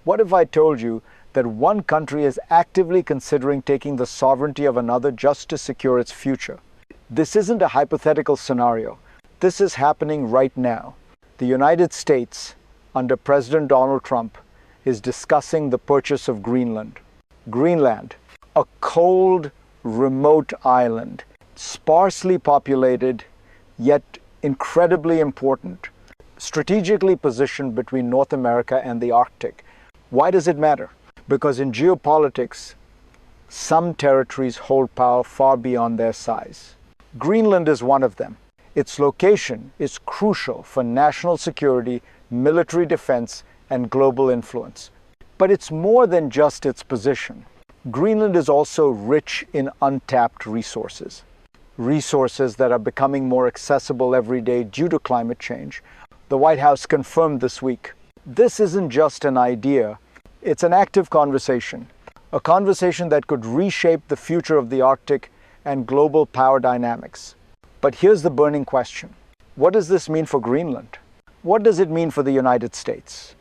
What if I told you that one country is actively considering taking the sovereignty of another just to secure its future? This isn't a hypothetical scenario. This is happening right now. The United States, under President Donald Trump, is discussing the purchase of Greenland. Greenland, a cold, remote island, sparsely populated, yet incredibly important, strategically positioned between North America and the Arctic. Why does it matter? Because in geopolitics, some territories hold power far beyond their size. Greenland is one of them. Its location is crucial for national security, military defense, and global influence. But it's more than just its position. Greenland is also rich in untapped resources. Resources that are becoming more accessible every day due to climate change. The White House confirmed this week. This isn't just an idea, it's an active conversation. A conversation that could reshape the future of the Arctic and global power dynamics. But here's the burning question. What does this mean for Greenland? What does it mean for the United States?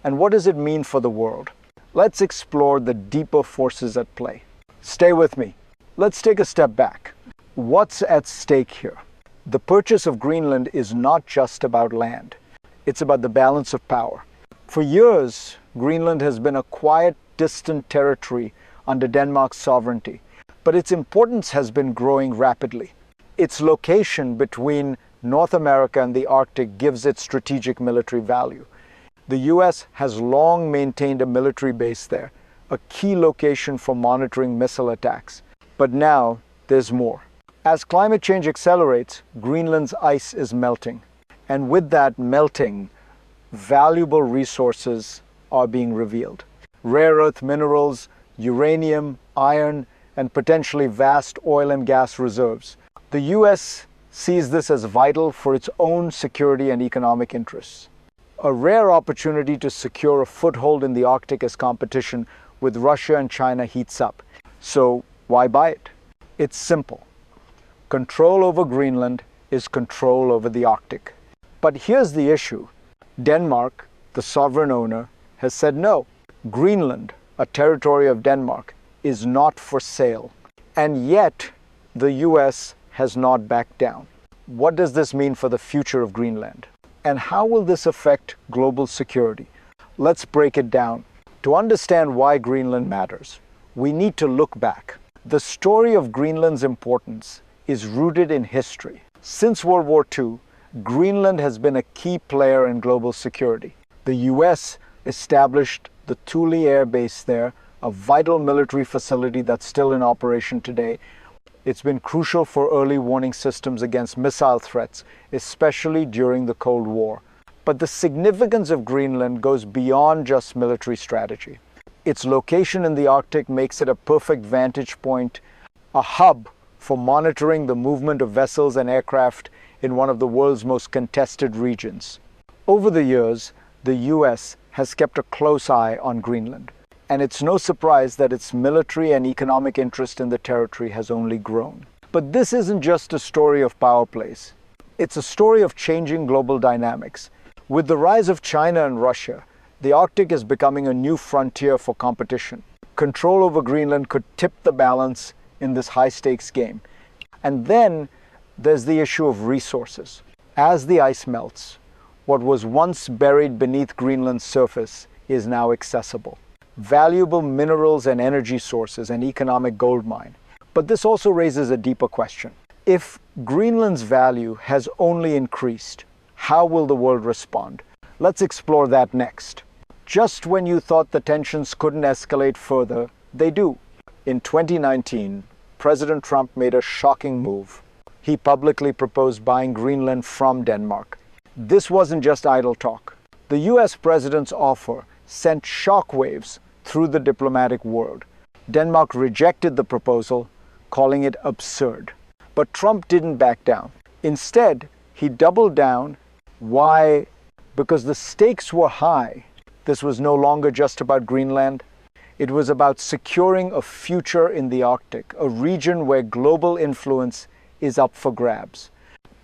And what does it mean for the world? Let's explore the deeper forces at play. Stay with me. Let's take a step back. What's at stake here? The purchase of Greenland is not just about land. It's about the balance of power. For years, Greenland has been a quiet, distant territory under Denmark's sovereignty, but its importance has been growing rapidly. Its location between North America and the Arctic gives it strategic military value. The US has long maintained a military base there, a key location for monitoring missile attacks. But now there's more. As climate change accelerates, Greenland's ice is melting. And with that melting, valuable resources are being revealed. Rare earth minerals, uranium, iron, and potentially vast oil and gas reserves. The US sees this as vital for its own security and economic interests. A rare opportunity to secure a foothold in the Arctic as competition with Russia and China heats up. So why buy it? It's simple. Control over Greenland is control over the Arctic. But here's the issue. Denmark, the sovereign owner, has said no. Greenland, a territory of Denmark, is not for sale. And yet, the US has not backed down. What does this mean for the future of Greenland? And how will this affect global security? Let's break it down. To understand why Greenland matters, we need to look back. The story of Greenland's importance is rooted in history. Since World War II, Greenland has been a key player in global security. The US established the Thule Air Base there, a vital military facility that's still in operation today. It's been crucial for early warning systems against missile threats, especially during the Cold War. But the significance of Greenland goes beyond just military strategy. Its location in the Arctic makes it a perfect vantage point, a hub for monitoring the movement of vessels and aircraft in one of the world's most contested regions. Over the years, the US has kept a close eye on Greenland. And it's no surprise that its military and economic interest in the territory has only grown. But this isn't just a story of power plays. It's a story of changing global dynamics. With the rise of China and Russia, the Arctic is becoming a new frontier for competition. Control over Greenland could tip the balance in this high-stakes game. And then there's the issue of resources. As the ice melts, what was once buried beneath Greenland's surface is now accessible. Valuable minerals and energy sources, an economic goldmine. But this also raises a deeper question. If Greenland's value has only increased, how will the world respond? Let's explore that next. Just when you thought the tensions couldn't escalate further, they do. In 2019, President Trump made a shocking move. He publicly proposed buying Greenland from Denmark. This wasn't just idle talk. The US president's offer sent shockwaves through the diplomatic world. Denmark rejected the proposal, calling it absurd. But Trump didn't back down. Instead, he doubled down. Why? Because the stakes were high. This was no longer just about Greenland. It was about securing a future in the Arctic, a region where global influence is up for grabs.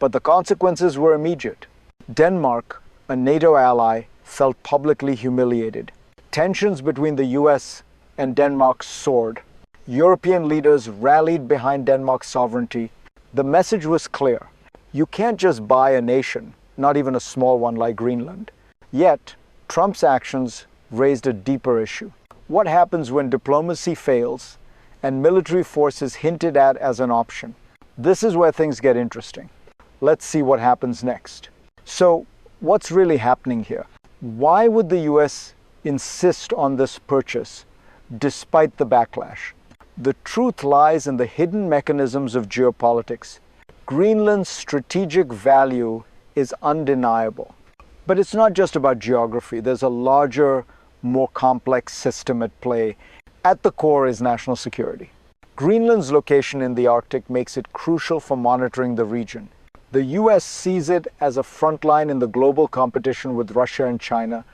But the consequences were immediate. Denmark, a NATO ally, felt publicly humiliated. Tensions between the US and Denmark soared. European leaders rallied behind Denmark's sovereignty. The message was clear. You can't just buy a nation, not even a small one like Greenland. Yet, Trump's actions raised a deeper issue. What happens when diplomacy fails and military force is hinted at as an option? This is where things get interesting. Let's see what happens next. So, what's really happening here? Why would the US insist on this purchase despite the backlash? The truth lies in the hidden mechanisms of geopolitics. Greenland's strategic value is undeniable. But it's not just about geography. There's a larger, more complex system at play. At the core is national security. Greenland's location in the Arctic makes it crucial for monitoring the region. The US sees it as a front line in the global competition with Russia and China.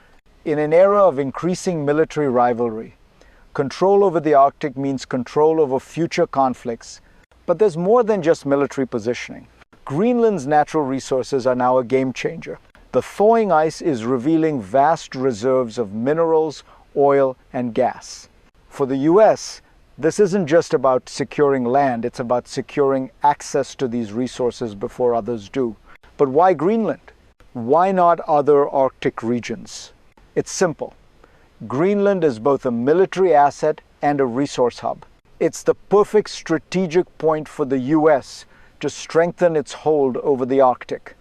In an era of increasing military rivalry, control over the Arctic means control over future conflicts. But there's more than just military positioning. Greenland's natural resources are now a game changer. The thawing ice is revealing vast reserves of minerals, oil, and gas. For the US, this isn't just about securing land, it's about securing access to these resources before others do. But why Greenland? Why not other Arctic regions? It's simple. Greenland is both a military asset and a resource hub. It's the perfect strategic point for the US to strengthen its hold over the Arctic.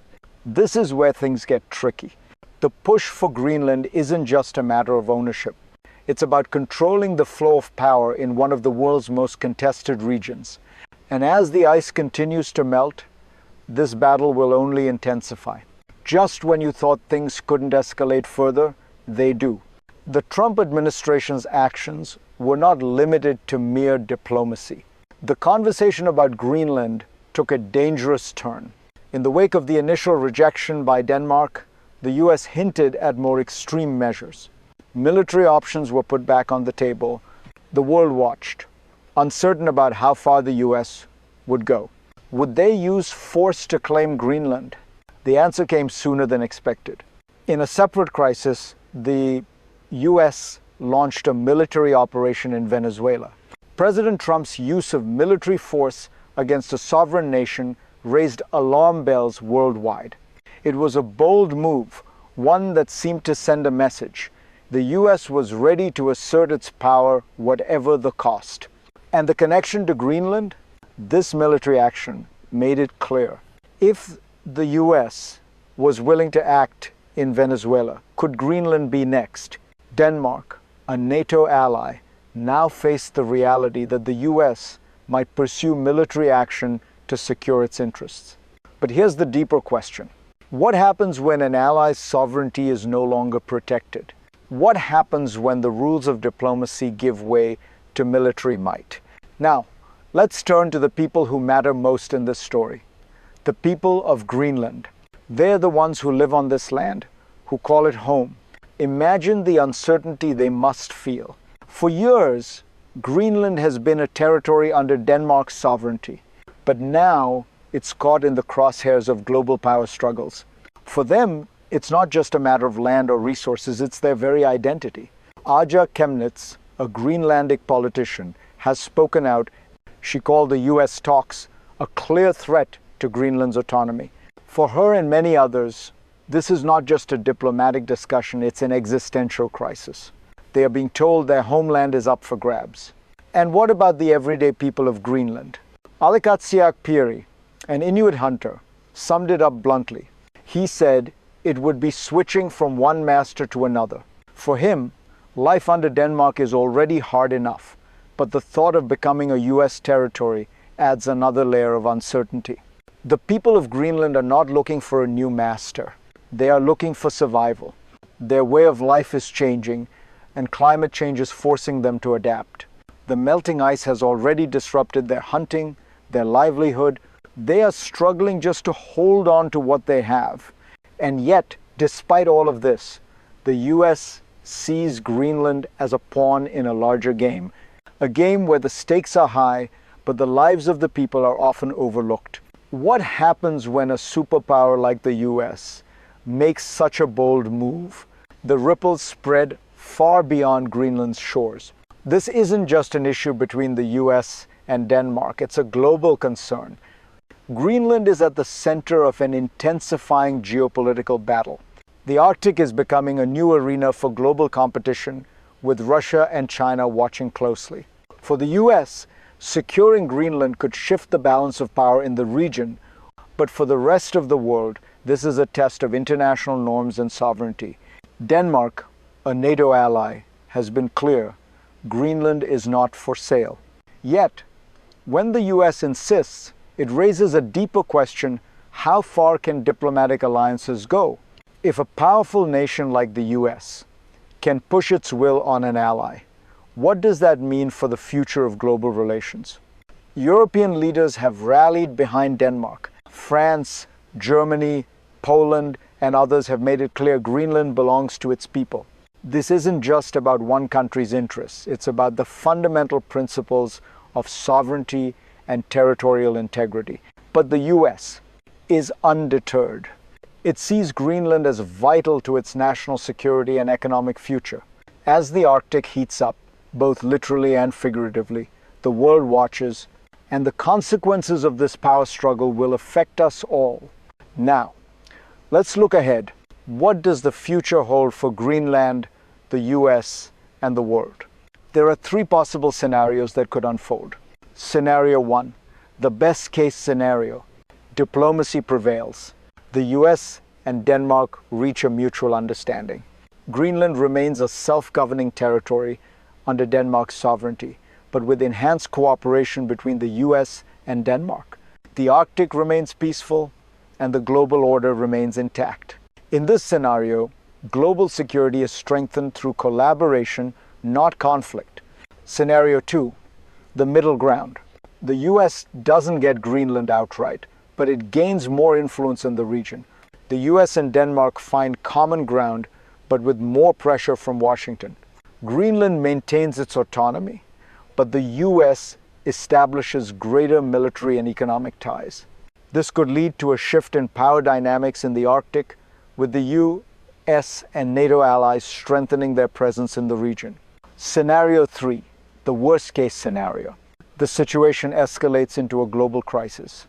This is where things get tricky. The push for Greenland isn't just a matter of ownership. It's about controlling the flow of power in one of the world's most contested regions. And as the ice continues to melt, this battle will only intensify. Just when you thought things couldn't escalate further, they do. The Trump administration's actions were not limited to mere diplomacy. The conversation about Greenland took a dangerous turn. In the wake of the initial rejection by Denmark, the US hinted at more extreme measures. Military options were put back on the table. The world watched, uncertain about how far the US would go. Would they use force to claim Greenland? The answer came sooner than expected. In a separate crisis, the US launched a military operation in Venezuela. President Trump's use of military force against a sovereign nation raised alarm bells worldwide. It was a bold move, one that seemed to send a message. The US was ready to assert its power, whatever the cost. And the connection to Greenland? This military action made it clear. If the US was willing to act in Venezuela, could Greenland be next? Denmark, a NATO ally, now faced the reality that the US might pursue military action to secure its interests. But here's the deeper question. What happens when an ally's sovereignty is no longer protected? What happens when the rules of diplomacy give way to military might? Now, let's turn to the people who matter most in this story. The people of Greenland. They're the ones who live on this land, who call it home. Imagine the uncertainty they must feel. For years, Greenland has been a territory under Denmark's sovereignty, but now it's caught in the crosshairs of global power struggles. For them, it's not just a matter of land or resources, it's their very identity. Aja Chemnitz, a Greenlandic politician, has spoken out. She called the US talks a clear threat to Greenland's autonomy. For her and many others, this is not just a diplomatic discussion, it's an existential crisis. They are being told their homeland is up for grabs. And what about the everyday people of Greenland? Alekatsiak Piri, an Inuit hunter, summed it up bluntly. He said it would be switching from one master to another. For him, life under Denmark is already hard enough, but the thought of becoming a US territory adds another layer of uncertainty. The people of Greenland are not looking for a new master. They are looking for survival. Their way of life is changing, and climate change is forcing them to adapt. The melting ice has already disrupted their hunting, their livelihood. They are struggling just to hold on to what they have. And yet, despite all of this, the US sees Greenland as a pawn in a larger game. A game where the stakes are high, but the lives of the people are often overlooked. What happens when a superpower like the US makes such a bold move? The ripples spread far beyond Greenland's shores. This isn't just an issue between the US and Denmark, it's a global concern. Greenland is at the center of an intensifying geopolitical battle. The Arctic is becoming a new arena for global competition, with Russia and China watching closely. For the US, securing Greenland could shift the balance of power in the region, but for the rest of the world, this is a test of international norms and sovereignty. Denmark, a NATO ally, has been clear: Greenland is not for sale. Yet, when the US insists, it raises a deeper question: how far can diplomatic alliances go? If a powerful nation like the US can push its will on an ally, what does that mean for the future of global relations? European leaders have rallied behind Denmark. France, Germany, Poland, and others have made it clear Greenland belongs to its people. This isn't just about one country's interests. It's about the fundamental principles of sovereignty and territorial integrity. But the US is undeterred. It sees Greenland as vital to its national security and economic future. As the Arctic heats up, both literally and figuratively, the world watches, and the consequences of this power struggle will affect us all. Now, let's look ahead. What does the future hold for Greenland, the US, and the world? There are three possible scenarios that could unfold. Scenario 1, the best case scenario. Diplomacy prevails. The US and Denmark reach a mutual understanding. Greenland remains a self-governing territory under Denmark's sovereignty, but with enhanced cooperation between the US and Denmark. The Arctic remains peaceful, and the global order remains intact. In this scenario, global security is strengthened through collaboration, not conflict. Scenario 2, the middle ground. The US doesn't get Greenland outright, but it gains more influence in the region. The US and Denmark find common ground, but with more pressure from Washington. Greenland maintains its autonomy, but the US establishes greater military and economic ties. This could lead to a shift in power dynamics in the Arctic, with the US and NATO allies strengthening their presence in the region. Scenario 3, the worst-case scenario. The situation escalates into a global crisis.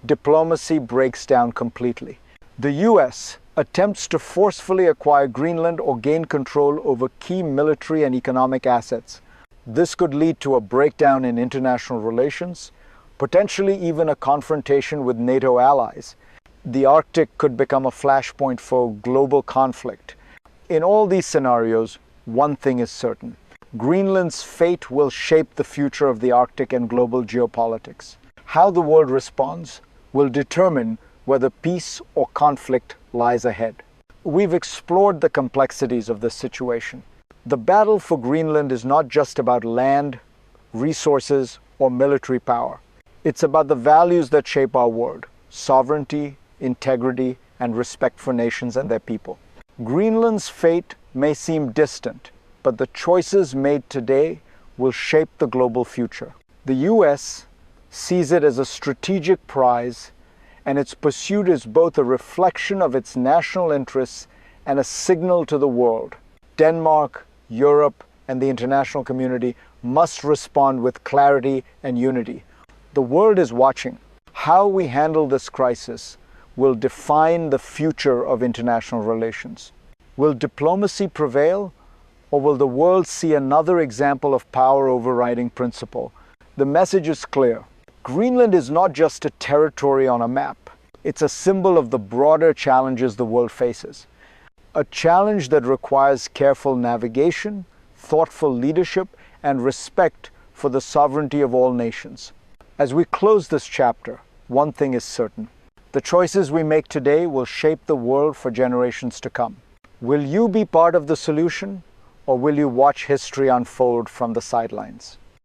Diplomacy breaks down completely. The US attempts to forcefully acquire Greenland or gain control over key military and economic assets. This could lead to a breakdown in international relations, potentially even a confrontation with NATO allies. The Arctic could become a flashpoint for global conflict. In all these scenarios, one thing is certain: Greenland's fate will shape the future of the Arctic and global geopolitics. How the world responds will determine whether peace or conflict lies ahead. We've explored the complexities of this situation. The battle for Greenland is not just about land, resources, or military power. It's about the values that shape our world: sovereignty, integrity, and respect for nations and their people. Greenland's fate may seem distant, but the choices made today will shape the global future. The US sees it as a strategic prize, and its pursuit is both a reflection of its national interests and a signal to the world. Denmark, Europe, and the international community must respond with clarity and unity. The world is watching. How we handle this crisis will define the future of international relations. Will diplomacy prevail, or will the world see another example of power overriding principle? The message is clear. Greenland is not just a territory on a map. It's a symbol of the broader challenges the world faces. A challenge that requires careful navigation, thoughtful leadership, and respect for the sovereignty of all nations. As we close this chapter, one thing is certain: the choices we make today will shape the world for generations to come. Will you be part of the solution, or will you watch history unfold from the sidelines?